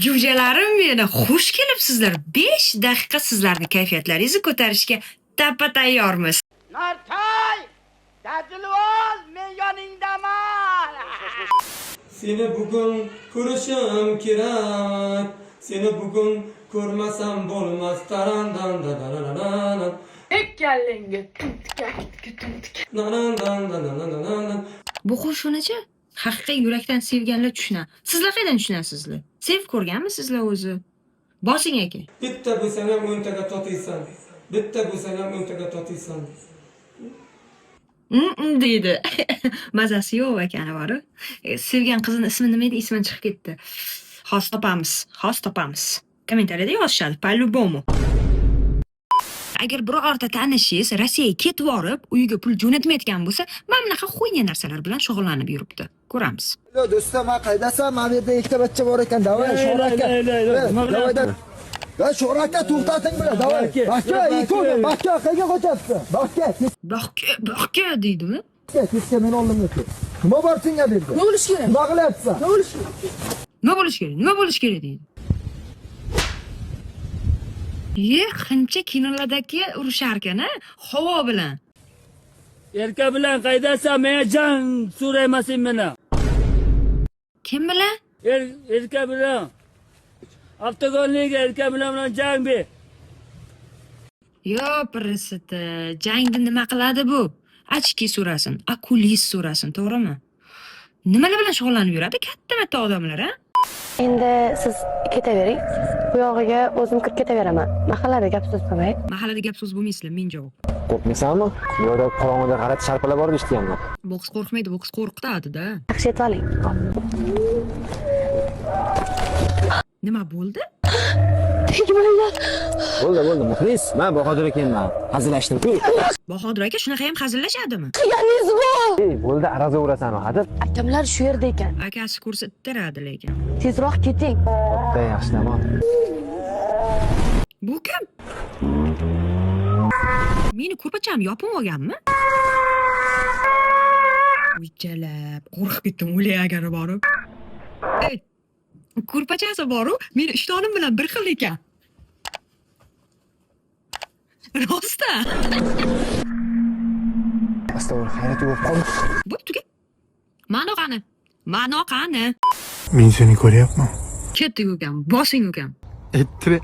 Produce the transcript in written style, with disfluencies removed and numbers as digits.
Jo'jalarim meni, xush kelibsizlar. 5 daqiqa sizlarni kayfiyatlaringizni ko'tarishga tappa tayyormiz. Nartay! Dajilvoz, men yoningdaman. Seni bugun ko'rishim kerak. Seni bugun ko'rmasam bo'lmas. Tarandan da da da da da. Ekkallenga Bu qo'shinichi haqiqiy yurakdan sevganlar tushunadi. Sizlar qayerdan tushunasizlar? Sevib ko'rganmisizlar o'zi? Bosing aka. Bitta bo'lsang ham 10 taga totiysan. Bitta bo'lsang ham 10 taga totiysan. deydi. Mazasi yo'q ekani bor. Sevgan qizini ismi nima edi? Ismi chiqib ketdi. Xos topamiz. Kommentariyada yozishadi. По-любому. Agar birorta tanishingiz Rossiyaga ketib borib, uyiga pul jo'natmayotgan bo'lsa, mana bunaqa xo'yna narsalar bilan shug'ullanib yuribdi. Ko'ramiz. Yo do'stim, men qaydasan? Mana bu yerda ikkita bachcha bor ekan. Davay, sho'raka. Davaydan. Ya sho'raka to'xtating bilan, davay. Bakka, ikkovi, bakka, qayerga qochasiz? Bakka deydimi? Ketga men oldimga ket. Nima bor senga bu yerda? nima bo'lish kerak? Nima qilyapsan? Nima bo'lish kerak deydi. Qancha kinolardagi urushar ekan, havo bilan. Erka bilan qaydasan? Menga jang so'raymasin meni. Kim bilan? Erka bilan. Avtogonliga erka bilan jang ber. Yo, pirisiti, jangni nima qiladi bu? Achki so'rasin, akulis so'rasin, to'g'rimi? Nimalar bilan shug'ullanib yuradi katta odamlar, ha? Endi siz ketavering. Bu yog'iga o'zim kirib ketaveraman. Mahallada gap so'z bo'lmay. Mahallada gap so'z bo'lmaysizlar, men javob. Qo'rqmaysanmi? Yo'da qorong'ida g'alati sharpalar bor eshitganman. Bu qiz qo'rqmaydi, bu qiz qo'rqitadi-da. Yaxshi aytib oling. Nima bo'ldi? Bo'ldi, muxlis. Men Bahodir ekanman. Hazillashdim-ku. Bahodir aka shunaqa ham hazillashadimi? Qilganingiz bor. Bo'ldi, araza urasan, hadeb. Akamlar shu yerda ekan. Akasi ko'rsattiradi lekin. Tezroq keting. Xo'p, yaxshi tamom. Bu kim? Meni ko'rpacham yopib olganmi? Uychalab, qo'rqib ketdim o'layagani borib. Ey, ko'rpachasi bor-ku, meni ishtonim bilan bir xil ekan. Rosta. Astag'firullah, hayrat bo'lib qoldi. Bo'p tugat. Ma'no qani? Men seni ko'ryapman. Ketdik ukam, bosing ukam. Ettire.